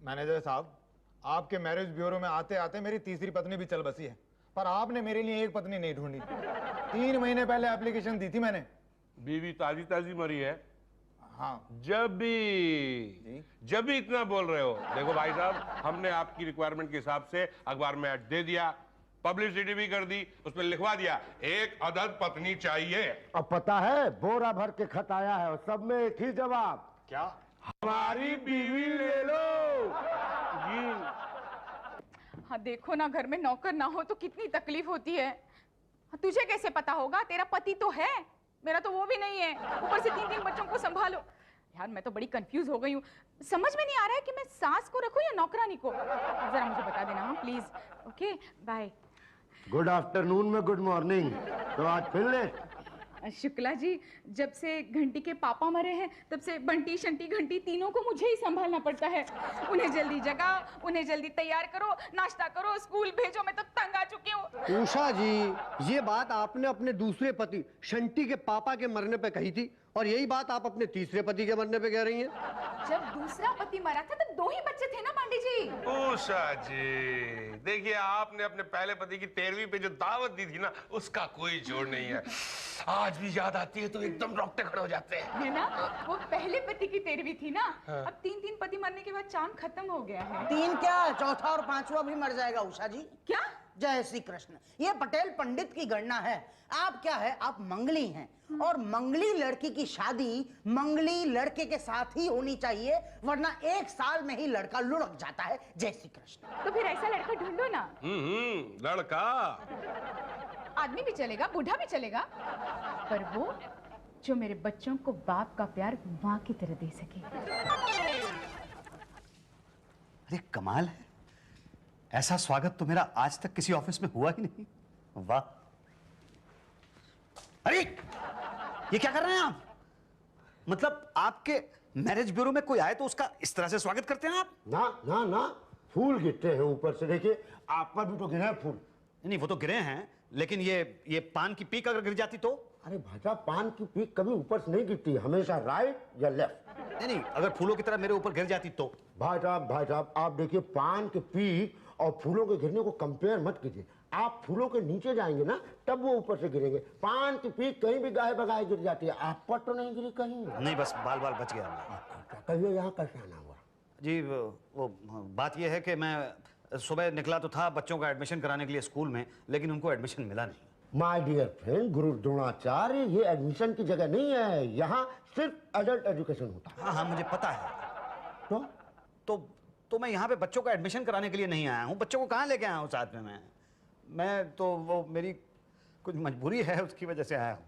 Manager साहब, आपके marriage bureau में आते आते मेरी तीसरी पत्नी भी चल बसी है, पर आपने मेरे लिए एक पत्नी नहीं ढूंढी। 3 महीने पहले एप्लीकेशन दी थी मैंने। बीवी ताजी ताजी मरी है। हाँ जब भी इतना बोल रहे हो, देखो भाई साहब, हमने आपकी रिक्वायरमेंट के हिसाब से अखबार में ऐड दे दिया, पब्लिसिटी भी कर दी, उसमें लिखवा दिया एक अदद पत्नी चाहिए। अब पता है बोरा भर के खत आया है और सब में एक ही जवाब। क्या? हमारी बीवी ले लो। जी हाँ देखो ना, घर में नौकर ना हो तो कितनी तकलीफ होती है। हाँ, तुझे कैसे पता होगा? तेरा पति तो है, मेरा तो वो भी नहीं है, ऊपर से 3 बच्चों को संभालो। यार मैं तो बड़ी कंफ्यूज हो गई हूँ, समझ में नहीं आ रहा है कि मैं सास को रखूं या नौकरानी को। जरा मुझे बता देना हाँ please. Okay bye. Good afternoon में गुड मॉर्निंग। तो आज फिर लेट? शुक्ला जी, जब से घंटी के पापा मरे हैं तब से बंटी शंटी घंटी तीनों को मुझे ही संभालना पड़ता है। उन्हें जल्दी जगाओ, उन्हें जल्दी तैयार करो, नाश्ता करो, स्कूल भेजो, मैं तो तंग आ चुकी हूँ। उषा जी, ये बात आपने अपने दूसरे पति शंटी के पापा के मरने पे कही थी और यही बात आप अपने तीसरे पति के मरने पे कह रही हैं। जब दूसरा पति मरा था तब 2 ही बच्चे थे ना पांडे जी। उषा जी, देखिए आपने अपने पहले पति की 13वीं पे जो दावत दी थी ना, उसका कोई जोड़ नहीं है। आज भी याद आती है तो एकदम रोंगटे खड़े हो जाते हैं, है ना? वो पहले पति की 13वीं थी ना। हाँ। अब 3 पति मरने के बाद चांद खत्म हो गया है। 3 क्या, चौथा और 5वां भी मर जाएगा उषा जी। क्या? जय श्री कृष्ण। ये पटेल पंडित की गणना है। आप क्या है, आप मंगली हैं और मंगली लड़की की शादी मंगली लड़के के साथ ही होनी चाहिए, वरना 1 साल में ही लड़का लुढ़क जाता है। जय श्री कृष्ण। तो फिर ऐसा लड़का ढूंढो ना। लड़का आदमी भी चलेगा, बूढ़ा भी चलेगा, पर वो जो मेरे बच्चों को बाप का प्यार माँ की तरह दे सके। अरे कमाल है, ऐसा स्वागत तो मेरा आज तक किसी ऑफिस में हुआ ही नहीं। वाह। अरे ये क्या कर रहे हैं आप? मतलब आपके मैरिज ब्यूरो में कोई आए तो उसका इस तरह से स्वागत करते हैं आप? ना ना ना, फूल गिरते हैं ऊपर से। देखिए आप पर भी तो गिरे हैं फूल। नहीं, वो तो गिरे हैं, लेकिन ये पान की पीक अगर गिर जाती तो? अरे भाई, पान की पीक कभी ऊपर से नहीं गिरती, हमेशा राइट या लेफ्ट। नहीं, अगर फूलों की तरह मेरे ऊपर गिर जाती तो? भाई साहब आप देखिए, पान की पीक और फूलों के गिरने को कंपेयर मत कीजिए। आप फूलों के नीचे जाएंगे ना, तब वो ऊपर से गिरेंगे। पान की पीक कहीं भी गाय बगाए गिर जाती है, आप पर तो नहीं गिरी कहीं? नहीं, बस बाल बाल बच गया। कहिए यहाँ कैसे आना हुआ? जी वो बात ये है कि मैं सुबह निकला तो था बच्चों का एडमिशन कराने के लिए स्कूल में, लेकिन उनको एडमिशन मिला नहीं। माय डियर फ्रेंड, गुरु द्रोणाचार्य, ये एडमिशन की जगह नहीं है। यहाँ सिर्फ एडल्ट एजुकेशन होता है। हाँ हाँ, मुझे पता है। तो मैं यहाँ पे बच्चों का एडमिशन कराने के लिए नहीं आया हूँ। बच्चों को कहाँ लेके आया हूँ साथ में? मैं तो वो मेरी कुछ मजबूरी है, उसकी वजह से आया हूँ।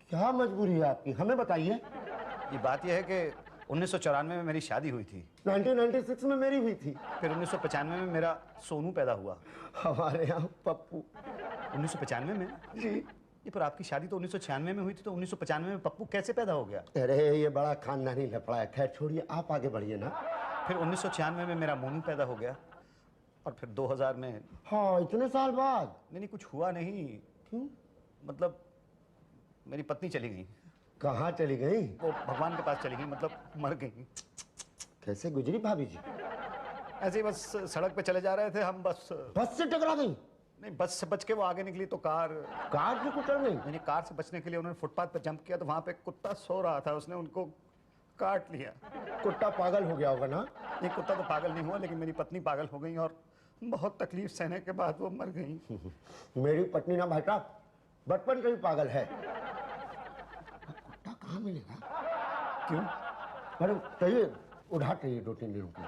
क्या मजबूरी है आपकी, हमें बताइए। ये बात यह है कि 1994 में मेरी शादी हुई थी। 1996 में मेरी हुई थी। फिर 1995 में मेरा सोनू पैदा हुआ। हमारे यहाँ पप्पू। 1995 में? जी। ये पर आपकी शादी तो 1996 में हुई थी, तो 1995 में पप्पू कैसे पैदा हो गया? अरे ये बड़ा खानदानी लफड़ा है, खैर छोड़िए, आप आगे बढ़िए ना। फिर 1996 में मेरा मोनू पैदा हो गया और फिर 2000 में। हाँ, इतने साल बाद? नहीं, कुछ हुआ नहीं। क्यों? मतलब मेरी पत्नी चली गई। कहाँ चली गई? वो भगवान के पास चली गई, मतलब मर गई। कैसे गुजरी भाभी जी? ऐसे ही बस सड़क पे चले जा रहे थे हम, बस से टकरा गई? नहीं, बस से बच के वो आगे निकली तो कार से कुचल गई? नहीं, कार से बचने के लिए उन्होंने फुटपाथ पे जंप किया, तो वहां पे कुत्ता सो रहा था, उसने उनको काट लिया। कुत्ता पागल हो गया होगा ना? नहीं, कुत्ता तो पागल नहीं हुआ, लेकिन मेरी पत्नी पागल हो गई और बहुत तकलीफ सहने के बाद वो मर गई। मेरी पत्नी ना भाई साहब बचपन से ही पागल है। कुत्ता कहाँ मिलेगा? क्यों? अरे चाहिए, उधार चाहिए 2-3 दिनों की।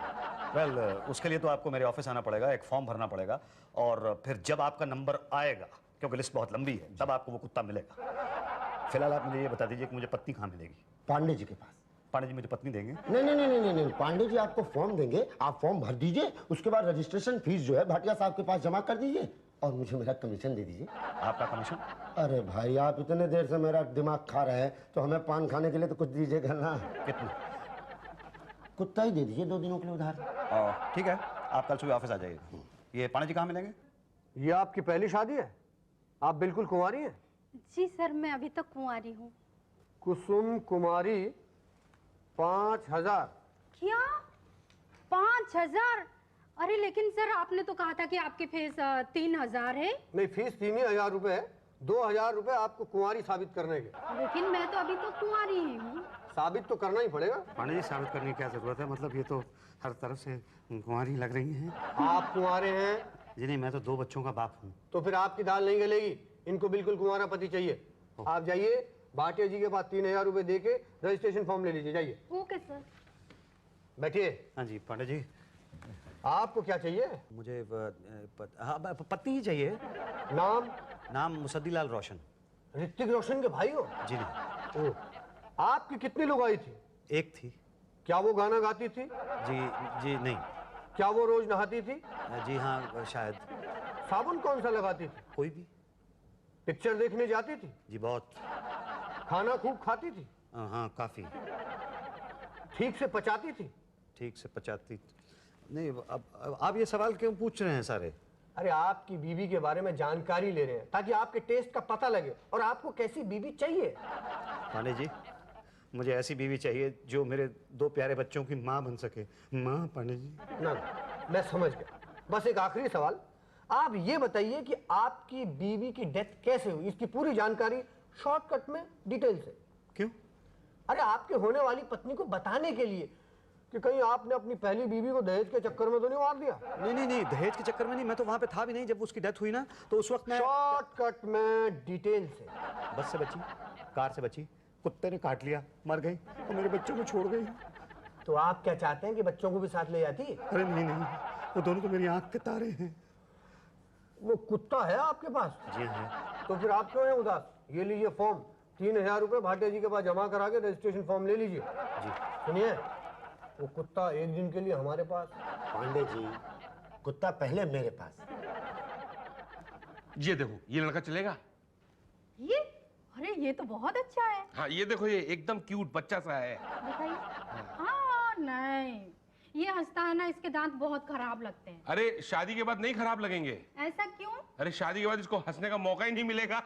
वेल, उसके लिए तो आपको मेरे ऑफिस आना पड़ेगा, एक फॉर्म भरना पड़ेगा, और फिर जब आपका नंबर आएगा, क्योंकि लिस्ट बहुत लंबी है, तब आपको वो कुत्ता मिलेगा। फिलहाल आप मुझे ये बता दीजिए कि मुझे पत्नी कहाँ मिलेगी? पांडे जी के पास। पांडे जी मुझे पत्नी देंगे? नहीं, पांडे जी आपको फॉर्म देंगे, आप फॉर्म भर दीजिए, उसके बाद रजिस्ट्रेशन फीस जो है भाटिया साहब के पास जमा कर दीजिए और मुझे मेरा कमीशन दे दीजिए। आपका कमीशन? अरे भाई, आप इतने देर से मेरा दिमाग खा रहे हैं, तो हमें पान खाने के लिए तो कुछ दीजिएगा ना। कितना? कुत्ता ही दे दीजिए 2 दिनों के लिए उधार। ठीक है, आप कल सुबह ऑफिस आ जाइएगा। ये पांडे जी कहाँ मिलेंगे? ये आपकी पहली शादी है? आप बिल्कुल कुंवारी हैं? जी सर, मैं अभी तक कुंवारी हूँ। कुसुम कुमारी 5000। क्या 5,000? अरे लेकिन सर आपने तो कहा था कि आपकी फीस 3,000 है। नहीं, फीस 3,000 रुपए है। 2,000 रुपए आपको कुंवारी साबित करने के। लेकिन मैं तो अभी तो कुंवारी ही हूँ। साबित तो करना ही पड़ेगा। पांडे जी, साबित करने की क्या जरूरत है? मतलब ये तो हर तरफ से कुंवारी लग रही हैं। आप कुंवारे हैं? जी नहीं, मैं तो 2 बच्चों का बाप हूँ। तो फिर आपकी दाल नहीं गलेगी। इनको बिल्कुल कुंवारा पति चाहिए। आप जाइए भाटिया जी के पास 3,000 रुपए दे के रजिस्ट्रेशन फॉर्म ले लीजिए। जाइए, ओके सर। बैठिए। हाँ जी पांडे जी, आपको क्या चाहिए? मुझे पत्नी ही चाहिए। नाम? नाम मुसद्दीलाल रोशन। ऋतिक रोशन के भाई हो? जी नहीं। ओह, आपकी कितनी लोग आई थी? एक थी। क्या वो गाना गाती थी? जी नहीं। क्या वो रोज नहाती थी? जी हाँ, शायद। साबुन कौन सा लगाती थी? कोई भी। पिक्चर देखने जाती थी? जी बहुत। खाना खूब खाती थी? हाँ काफी। ठीक से पचाती थी? ठीक से पचाती नहीं। अब आप ये सवाल क्यों पूछ रहे हैं सारे? अरे आपकी बीवी के बारे में जानकारी ले रहे हैं ताकि आपके टेस्ट का पता लगे और आपको कैसी बीवी चाहिए। पांडे जी, मुझे ऐसी बीवी चाहिए जो मेरे 2 प्यारे बच्चों की माँ बन सके। माँ पांडे जी। ना, मैं समझ गया। बस एक आखिरी सवाल, आप ये बताइए कि आपकी बीवी की डेथ कैसे हुई, इसकी पूरी जानकारी शॉर्टकट में डिटेल से। क्यों? अरे आपके होने वाली पत्नी को बताने के लिए कि कहीं आपने अपनी पहली बीवी को दहेज के चक्कर में तो नहीं मार दिया। नहीं, दहेज के चक्कर में नहीं। मैं तो वहां पे था भी नहीं जब उसकी डेथ हुई ना, तो उस वक्त मैं शॉर्टकट में डिटेल से। बस से बची, कार से बची, कुत्ते ने काट लिया, मर गई और मेरे बच्चों को छोड़ गई। तो आप क्या चाहते हैं कि बच्चों को भी साथ ले जाती? अरे नहीं, वो दोनों तो मेरी आंख के तारे हैं। वो कुत्ता है आपके पास? जी हाँ। तो फिर आप क्यों हैं उदास? ये लीजिए फॉर्म, 3,000 रुपए भाटिया जी के पास जमा करा के रजिस्ट्रेशन फॉर्म ले लीजिए। जी। सुनिए, वो कुत्ता एक दिन के लिए हमारे पास। पांडे जी, कुत्ता पहले मेरे पास। ये देखो, ये लड़का चलेगा? ये? अरे ये तो बहुत अच्छा है। हाँ, ये देखो, ये एकदम क्यूट बच्चा सा है। बताइए। हाँ नहीं, ये हंसता है ना, इसके दांत बहुत खराब लगते हैं। अरे शादी के बाद नहीं खराब लगेंगे। ऐसा क्यों? अरे शादी के बाद इसको हंसने का मौका ही नहीं मिलेगा।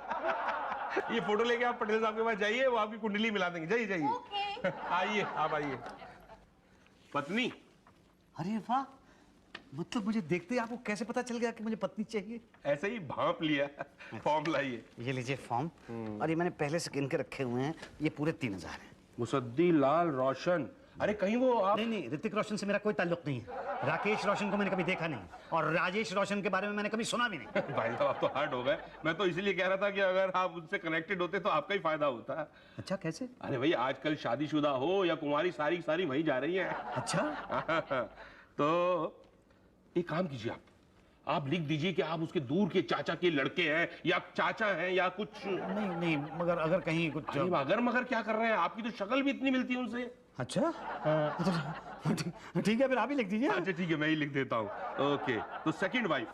ये फोटो लेके आप पटेल साहब के पास जाइए, वो आपकी कुंडली मिला देंगे। जाइए। ओके। आइए, आप आइए। पत्नी? अरे वाह, मतलब मुझे देखते ही आपको कैसे पता चल गया कि मुझे पत्नी चाहिए? ऐसे ही भांप लिया। फॉर्म लाइए। ये लीजिए फॉर्म, और ये मैंने पहले से गिन के रखे हुए हैं। ये पूरे 3,000 हैं। मुसद्दीलाल रोशन। अरे कहीं वो आप नहीं, ऋतिक रोशन से मेरा कोई ताल्लुक नहीं है। राकेश रोशन को मैंने कभी देखा नहीं, और राजेश रोशन के बारे में मैंने कभी सुना भी नहीं। भाई साहब, आप तो हार्ड हो गए। मैं तो इसलिए कह रहा था कि अगर आप उनसे कनेक्टेड होते तो आपका ही फायदा होता। अच्छा, कैसे? अरे भाई, आजकल शादीशुदा हो या कुंवारी, सारी सारी वही जा रही है। अच्छा। तो एक काम कीजिए, आप लिख दीजिए कि आप उसके दूर के चाचा के लड़के हैं या चाचा हैं या कुछ। नहीं, मगर अगर कहीं कुछ। अरे मगर मगर क्या कर रहे हैं? आपकी तो शक्ल भी इतनी मिलती है उनसे। अच्छा, ठीक है, फिर आप ही लिख दीजिए। अच्छा ठीक है, मैं ही लिख देता हूँ। ओके, तो सेकंड वाइफ।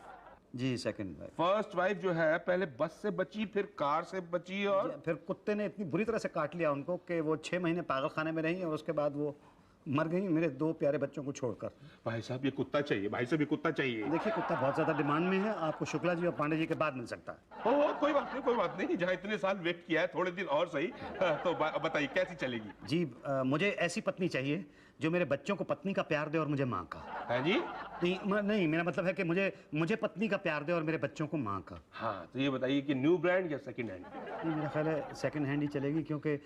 जी, सेकंड वाइफ। फर्स्ट वाइफ जो है, पहले बस से बची, फिर कार से बची, और फिर कुत्ते ने इतनी बुरी तरह से काट लिया उनको कि वो 6 महीने पागल खाने में रही, और उसके बाद वो मर गई मेरे 2 प्यारे बच्चों को छोड़कर। भाई साहब, ये कुत्ता चाहिए। भाई साहब, ये कुत्ता चाहिए। देखिए, कुत्ता बहुत ज्यादा डिमांड में है, आपको शुक्ला जी और पांडे जी के बाद मिल सकता है। ओ, कोई बात नहीं। जहाँ इतने साल वेट किया है, थोड़े दिन और सही। तो बताइए कैसी चलेगी? जी, मुझे ऐसी पत्नी चाहिए जो मेरे बच्चों को पत्नी का प्यार दे और मुझे माँ का। है जी? नहीं, मेरा मतलब है कि मुझे पत्नी का प्यार दे और मेरे बच्चों को माँ का। हाँ, तो ये बताइए कि न्यू ब्रांड या सेकंड हैंड? नहीं, मेरा ख्याल है सेकंड हैंड ही चलेगी, क्योंकि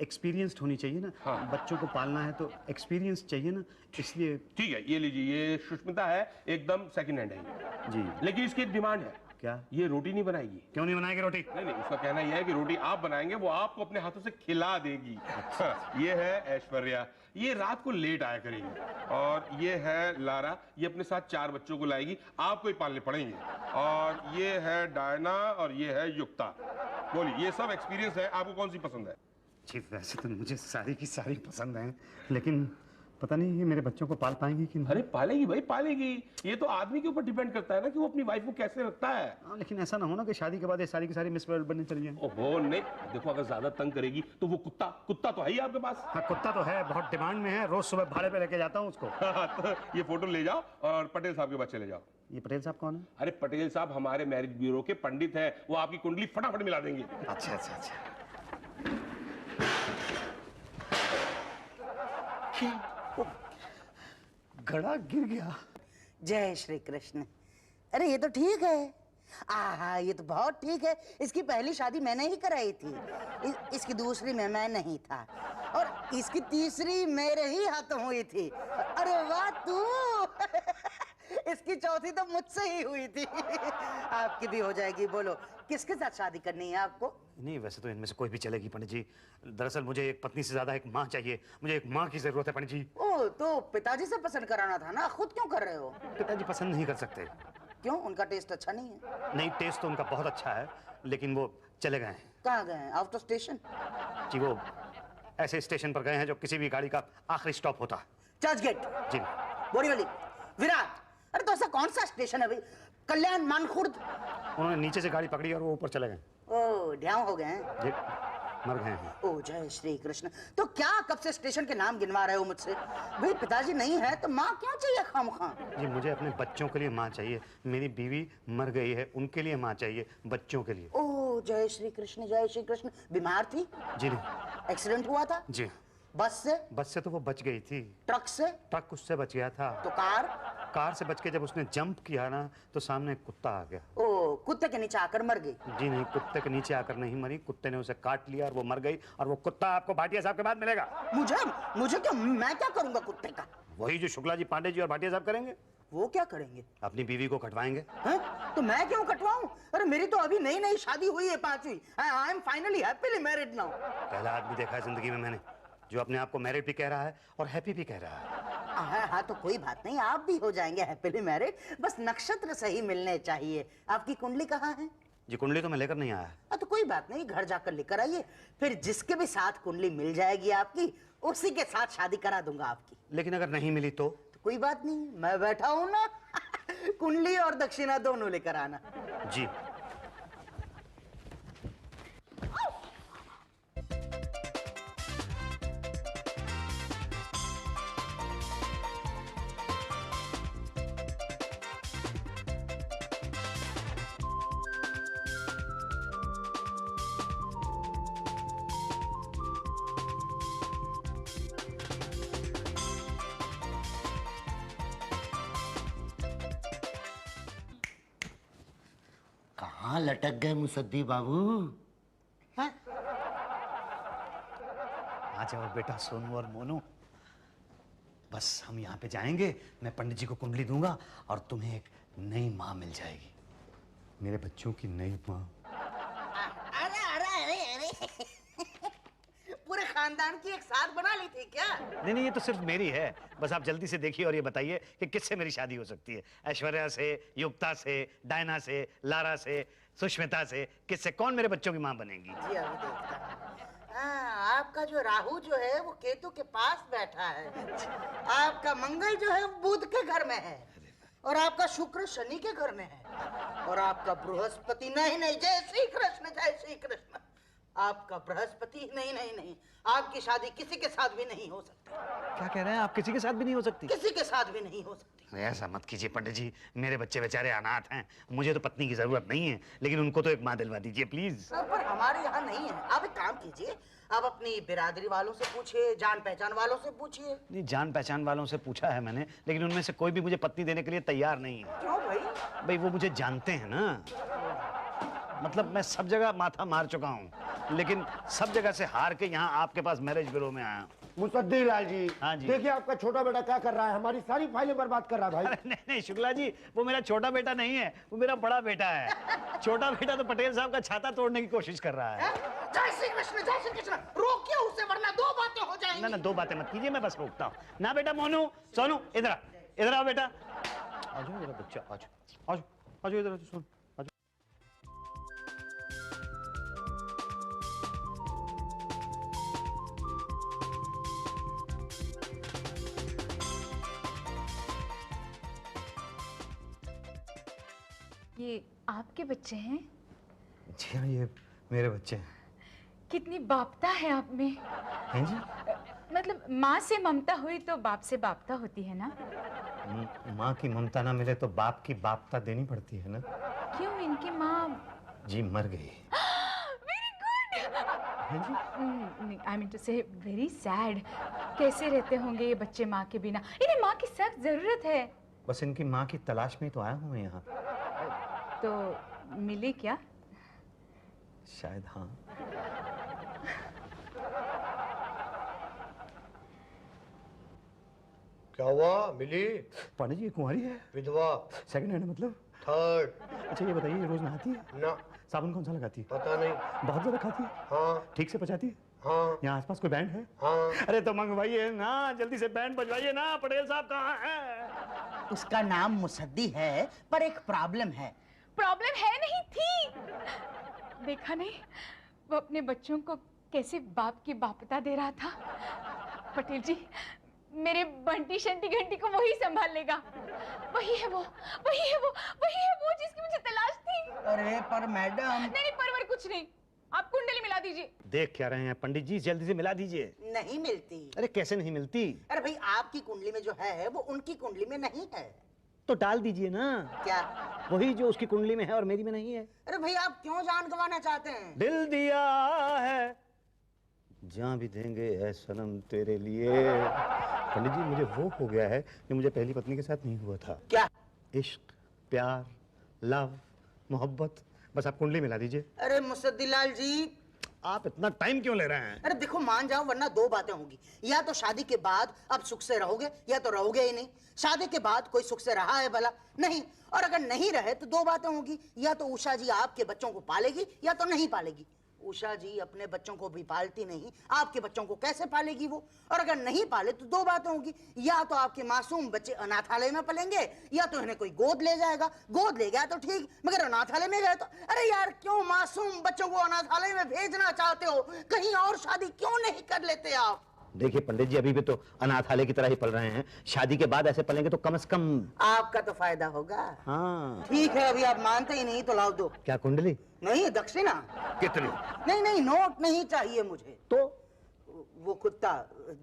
एक्सपीरियंस्ड होनी चाहिए ना। हाँ। बच्चों को पालना है तो एक्सपीरियंस चाहिए ना, इसलिए। ठीक है, ये लीजिए। ये सुष्मिता है, एकदम सेकंड हैंड है जी। लेकिन इसकी एक डिमांड है। क्या? ये रोटी नहीं बनाएगी। क्यों नहीं बनाएगी रोटी? नहीं, उसका कहना यह है कि रोटी आप बनाएंगे, वो आपको अपने हाथों से खिला देगी। ये है ऐश्वर्या, ये रात को लेट आया करेगी। और ये है लारा, ये अपने साथ 4 बच्चों को लाएगी, आपको ही पालने पड़ेंगे। और ये है डायना, और ये है युक्ता। बोलिए, ये सब एक्सपीरियंस है, आपको कौन सी पसंद है? जी, वैसे तो मुझे सारी की सारी पसंद हैं, लेकिन पता नहीं ये मेरे बच्चों को पाल पाएंगी कि नहीं। अरे पालेगी भाई, पालेगी। ये तो आदमी के ऊपर डिपेंड करता है ना कि वो अपनी वाइफ को कैसे रखता है। हाँ, लेकिन ऐसा ना हो ना कि शादी के बाद ये सारी की सारी मिस वर्ल्ड बनने चली जाए। ओहो नहीं, देखो, अगर ज्यादा तंग करेगी तो वो कुत्ता तो है ही आपके पास। हाँ, कुत्ता तो है, बहुत डिमांड में है, रोज सुबह भाड़े पे लेके जाता हूँ उसको। तो ये फोटो ले जाओ और पटेल साहब के पास चले जाओ। ये पटेल साहब कौन है? अरे पटेल साहब हमारे मैरिज ब्यूरो के पंडित हैं, वो आपकी कुंडली फटाफट मिला देंगे। अच्छा। घड़ा गिर गया। जय श्री कृष्ण। अरे ये तो ठीक है। आहा, ये तो बहुत ठीक है। इसकी पहली शादी मैंने ही कराई थी। इसकी दूसरी में मैं नहीं था और इसकी तीसरी मेरे ही हाथों हुई थी। अरे वाह तू। इसकी चौथी तो मुझसे ही हुई थी। आपकी भी हो जाएगी। बोलो किसके साथ शादी करनी है आपको? नहीं, वैसे तो इनमें से कोई भी चलेगी पंडित जी। दरअसल मुझे एक पत्नी से ज्यादा एक माँ चाहिए। मुझे एक माँ की जरूरत है पंडित जी। ओ, तो पिताजी से पसंद कराना था ना, खुद क्यों कर रहे हो? पिताजी पसंद नहीं कर सकते। क्यों? उनका टेस्ट अच्छा नहीं है? नहीं, टेस्ट तो उनका बहुत अच्छा है, लेकिन वो चले गए हैं। कहाँ गए हैं? Out of station? जी, वो ऐसे स्टेशन पर गए हैं जो किसी भी गाड़ी का आखिरी स्टॉप होता है। चर्च गेट? जी। बोरीवली? विराट? अरे तो ऐसा कौन सा स्टेशन है भाई? कल्याण, मानखुर्द? उन्होंने नीचे से गाड़ी पकड़ी और वो ऊपर चले गए। ओ, ढ्याव हो गए हैं? जी, मर गए हैं। ओ जय श्री कृष्ण। तो क्या कब से स्टेशन के नाम गिनवा रहे हो मुझसे? भाई पिताजी नहीं है तो माँ क्यों चाहिए खामखा? जी, मुझे अपने बच्चों के लिए माँ चाहिए। मेरी बीवी मर गई है, उनके लिए माँ चाहिए, बच्चों के लिए। ओ जय श्री कृष्ण, जय श्री कृष्ण। बीमार थी? जी नहीं। एक्सीडेंट हुआ था? जी। बस से? बस से तो वो बच गई थी। ट्रक से? ट्रक उससे बच गया था। तो कार? कार से बच के जब उसने जंप किया ना तो सामने एक कुत्ता आ गया। ओ, कुत्ते के नीचे आकर मर गई? जी नहीं, कुत्ते के नीचे आकर नहीं मरी, कुत्ते ने उसे काट लिया और वो मर गई। और वो कुत्ता आपको भाटिया साहब के बाद मिलेगा। मुझे क्या? मैं क्या करूंगा कुत्ते का? वही जो शुक्ला जी, पांडे जी और भाटिया साहब करेंगे। वो क्या करेंगे? अपनी बीवी को कटवाएंगे। हैं? तो मैं क्यों कटवाऊं? अरे मेरी तो अभी नई नई शादी हुई है, 5वीं। I am finally happily married now. पहला आदमी देखा है जिंदगी में मैंने जो अपने आप को मैरिड भी कह रहा है और हैप्पी भी कह रहा है। हाँ, तो कोई बात नहीं, आप भी हो जाएंगे हैप्पीली मैरिड। बस नक्षत्र सही मिलने चाहिए। आपकी कुंडली कहाँ है? जी, कुंडली तो मैं लेकर नहीं आया। तो कोई बात नहीं, घर जाकर लेकर आइए। फिर जिसके भी साथ कुंडली मिल जाएगी आपकी, उसी के साथ शादी करा दूंगा आपकी। लेकिन अगर नहीं मिली तो कोई बात नहीं, मैं बैठा हूं ना। कुंडली और दक्षिणा दोनों लेकर आना। जी। कहाँ लटक गए मुसद्दी बाबू? आ जाओ बेटा सोनू और मोनू, बस हम यहाँ पे जाएंगे, मैं पंडित जी को कुंडली दूंगा और तुम्हें एक नई माँ मिल जाएगी, मेरे बच्चों की नई माँ। अरे अरे अरे अरे पूरे खानदान की एक साथ बना ली थी क्या? नहीं, ये तो सिर्फ मेरी है। बस आप जल्दी से देखिए और ये बताइए कि किससे मेरी शादी हो सकती है। ऐश्वर्या से, युक्ता से, डायना से, लारा से, सुष्मिता से, किससे? कौन मेरे बच्चों की माँ बनेगी? जी अभी देखता हूँ। हाँ, आपका जो राहु जो है वो केतु के पास बैठा है। आपका मंगल जो है वो बुध के घर में है और आपका शुक्र शनि के घर में है और आपका बृहस्पति नहीं, जय श्री कृष्ण, जय श्री कृष्ण। आपका बृहस्पति नहीं, आपकी शादी किसी के साथ भी नहीं हो सकती। क्या कह रहे हैं आप? किसी के साथ भी नहीं हो सकती? किसी के साथ भी नहीं हो सकती। ऐसा मत कीजिए पंडित जी, मेरे बच्चे बेचारे अनाथ हैं, मुझे तो पत्नी की जरूरत नहीं है, लेकिन उनको तो एक माँ दिलवा दीजिए प्लीज। पर हमारे यहाँ नहीं है। आप एक काम कीजिए, आप अपनी बिरादरी वालों से पूछिए, जान पहचान वालों से पूछिए। नहीं, जान पहचान वालों से पूछा है मैंने, लेकिन उनमें से कोई भी मुझे पत्नी देने के लिए तैयार नहीं है। क्यों भाई? भाई वो मुझे जानते हैं ना, मतलब मैं सब जगह माथा मार चुका हूँ, लेकिन सब जगह से हार के यहाँ आपके पास मैरिज ब्यूरो में आया हूँ। मुसद्दी लाल जी, हाँ जी। देखिए आपका छोटा बेटा क्या कर रहा है, हमारी सारी फाइलें बर्बाद कर रहा है भाई। अरे नहीं शुक्ला जी, वो मेरा छोटा बेटा नहीं है, वो मेरा बड़ा बेटा है। छोटा बेटा तो पटेल साहब का छाता तोड़ने की कोशिश कर रहा है। जय श्री कृष्ण, जय श्री कृष्ण। रोकिए उसे वरना दो बातें हो जाएंगी। ना, दो बातें मत कीजिए, मैं बस रोकता हूँ ना। बेटा मोनू, सोनू, इधर आओ बेटा। आ जाओ मेरा बच्चा, आ जाओ इधर, सोनू। ये आपके बच्चे हैं? जी हाँ, ये मेरे बच्चे हैं। कितनी बापता है आप में। हैं जी? मतलब माँ से ममता हुई तो बाप से बापता होती है ना? माँ की ममता ना मिले तो बाप की बापता देनी पड़ती है ना। क्यों? इनकी माँ जी मर गई। Very good. I mean to say very sad. कैसे रहते होंगे ये बच्चे माँ के बिना? इन्हें माँ की सख्त जरूरत है। बस इनकी माँ की तलाश में तो आया हूँ मैं यहाँ। तो मिली क्या? शायद हाँ। क्या हुआ? मिली? पंडित जी कुंवारी है? विधवा? सेकंड हैंड मतलब? थर्ड? अच्छा ये बताइए, रोज नहाती है? ना। साबुन कौन सा लगाती है? पता नहीं। बहुत ज्यादा खाती है? हाँ। ठीक से पचाती है? हाँ। यहाँ आसपास कोई बैंड है? हाँ। अरे तो मंगवाइए ना, जल्दी से बैंड बजवाइए ना। पटेल साहब कहाँ हैं? उसका नाम मुसद्दी है, पर एक प्रॉब्लम है। प्रॉब्लम है नहीं थी। देखा नहीं वो अपने बच्चों को कैसे बाप की बापता दे रहा था। पटेल जी, मेरे बंटी शंटी घंटी को वही संभाल लेगा। वही है वो जिसकी मुझे तलाश थी। अरे पर मैडम। नहीं पर कुछ नहीं, आप कुंडली मिला दीजिए। देख क्या रहे हैं पंडित जी, जल्दी से मिला दीजिए। नहीं मिलती। अरे कैसे नहीं मिलती? अरे भाई, आपकी कुंडली में जो है वो उनकी कुंडली में नहीं है। तो डाल दीजिए ना। क्या? वही जो उसकी कुंडली में है और मेरी में नहीं है। अरे भाई, आप क्यों जान गंवाना चाहते हैं? दिल दिया है, जान भी देंगे ऐ सनम तेरे लिए। पंडित जी, मुझे वो हो गया है जो मुझे पहली पत्नी के साथ नहीं हुआ था। क्या? इश्क, प्यार, लव, मोहब्बत। बस आप कुंडली मिला दीजिए। अरे मुसद्दीलाल जी, आप इतना टाइम क्यों ले रहे हैं? अरे देखो, मान जाओ वरना दो बातें होंगी। या तो शादी के बाद अब सुख से रहोगे, या तो रहोगे ही नहीं। शादी के बाद कोई सुख से रहा है भला? नहीं। और अगर नहीं रहे तो दो बातें होंगी। या तो उषा जी आपके बच्चों को पालेगी या तो नहीं पालेगी। उषा जी अपने बच्चों को भी पालती नहीं, आपके बच्चों को कैसे पालेगी वो? और अगर नहीं पाले तो दो बातें होंगी। या तो आपके मासूम बच्चे अनाथालय में पलेंगे, या तो इन्हें कोई गोद ले जाएगा। गोद ले गया तो ठीक, मगर अनाथालय में गए तो? अरे यार, क्यों मासूम बच्चों को अनाथालय में भेजना चाहते हो? कहीं और शादी क्यों नहीं कर लेते आप? देखिए पंडित जी, अभी भी तो अनाथालय की तरह ही पल रहे हैं। शादी के बाद ऐसे पलेंगे तो कम से कम आपका तो फायदा होगा। हाँ। ठीक है, अभी आप मानते ही नहीं तो लाओ दो। क्या कुंडली? नहीं, दक्षिणा। कितनी? नहीं, नोट नहीं चाहिए मुझे। तो वो कुत्ता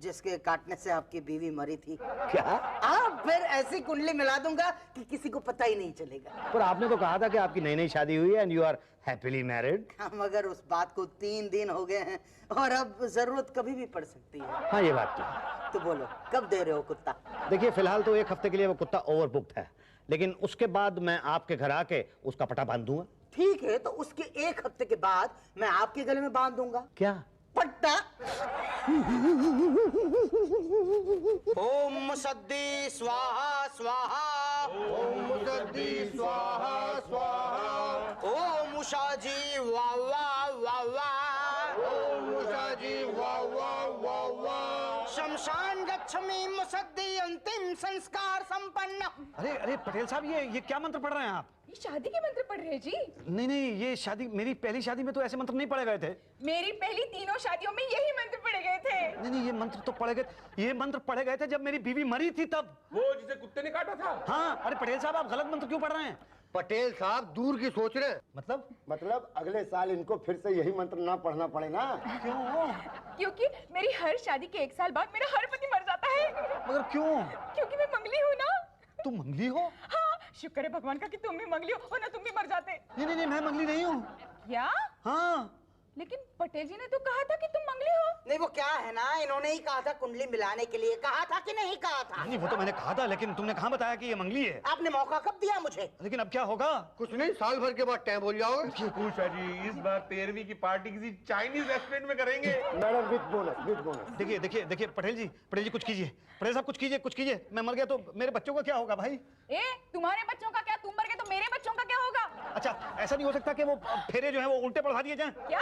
जिसके काटने से आपकी बीवी मरी थी। क्या? आप फिर ऐसी कुंडली मिला दूंगा कि किसी को पता ही नहीं चलेगा। पर आपने तो कहा था कि आपकी नई नई शादी हुई है and you are happily married. मगर उस बात को 3 दिन हो गए हैं और अब जरूरत कभी भी पड़ सकती है। हाँ, ये बात तो है। तो बोलो, कब दे रहे हो कुत्ता? देखिए, फिलहाल तो 1 हफ्ते के लिए वो कुत्ता ओवरबुक्ड है, लेकिन उसके बाद मैं आपके घर आके उसका पटा बांध दूंगा। ठीक है, तो उसके 1 हफ्ते के बाद मैं आपके गले में बांध दूंगा। क्या? पट्टा। ओम मुसद्दी स्वाहा स्वाहा। ओम मुसद्दी स्वाहा स्वाहा। ओम उषा जी वाह वाह वाह वाह। ओम उषा जी वाह वाह वाह वाह। शमशान गच्छमि मुसद्दी अंतिम संस्कार संपन्न। अरे पटेल साहब, ये क्या मंत्र पढ़ रहे हैं आप? ये शादी के मंत्र पढ़ रहे हैं जी। नहीं, ये शादी, मेरी पहली शादी में तो ऐसे मंत्र नहीं पढ़े गए थे। मेरी पहली 3 शादियों में यही मंत्र पढ़े गए थे। नहीं, ये मंत्र तो पढ़े गए। ये मंत्र पढ़े गए थे जब मेरी बीवी मरी थी तब। वो जिसे कुत्ते ने काटा था। हाँ। अरे पटेल साहब, आप गलत मंत्र क्यों पढ़ रहे हैं? पटेल साहब दूर की सोच रहे हैं। मतलब अगले साल इनको फिर से यही मंत्र ना पढ़ना पड़े ना। क्यों? क्योंकि मेरी हर शादी के 1 साल बाद मेरा हर पति मर जाता है। मगर क्यों? क्योंकि मैं मंगली हूँ ना। तुम मंगली हो? हाँ, शुक्र है भगवान का कि तुम भी मंगली हो, वरना तुम भी मर जाते। नहीं, मैं मंगली नहीं हूँ। क्या? हाँ। लेकिन पटेल जी ने तो कहा था कि तुम मंगली हो। नहीं, वो क्या है ना, इन्होंने ही कहा था कुंडली मिलाने के लिए। कहा था कि नहीं कहा था? नहीं, वो तो मैंने कहा था, लेकिन तुमने कहाँ बताया कि ये मंगली है? आपने मौका कब दिया मुझे? लेकिन अब क्या होगा? कुछ नहीं, साल भर के बाद टाइम बोल जाओगे। उषा जी, इस बार 13वीं की पार्टी किसी चाइनीज रेस्टोरेंट में करेंगे। Madam with bonus. देखिए पटेल जी कुछ कीजिए। पटेल साहब कुछ कीजिए। मैं मर गया तो मेरे बच्चों का क्या होगा भाई? तुम्हारे बच्चों का क्या? तुम मर गए तो मेरे बच्चों का क्या होगा? अच्छा, ऐसा नहीं हो सकता कि वो फेरे जो है वो उल्टे पढ़ा दिए जाएं? क्या?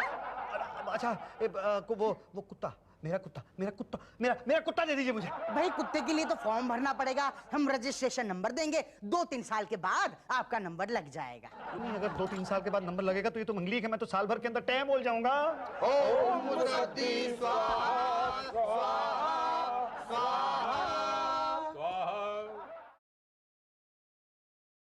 अच्छा, वो कुत्ता, मेरा कुत्ता दे दीजिए मुझे। भाई, कुत्ते के लिए तो फॉर्म भरना पड़ेगा। हम रजिस्ट्रेशन नंबर देंगे, 2-3 साल के बाद आपका नंबर लग जाएगा। नहीं, अगर 2-3 साल के बाद नंबर लगेगा तो ये तो मंगली है। मैं तो साल भर के अंदर टैम बोल जाऊंगा। ओम मुसद्दी स्वाहा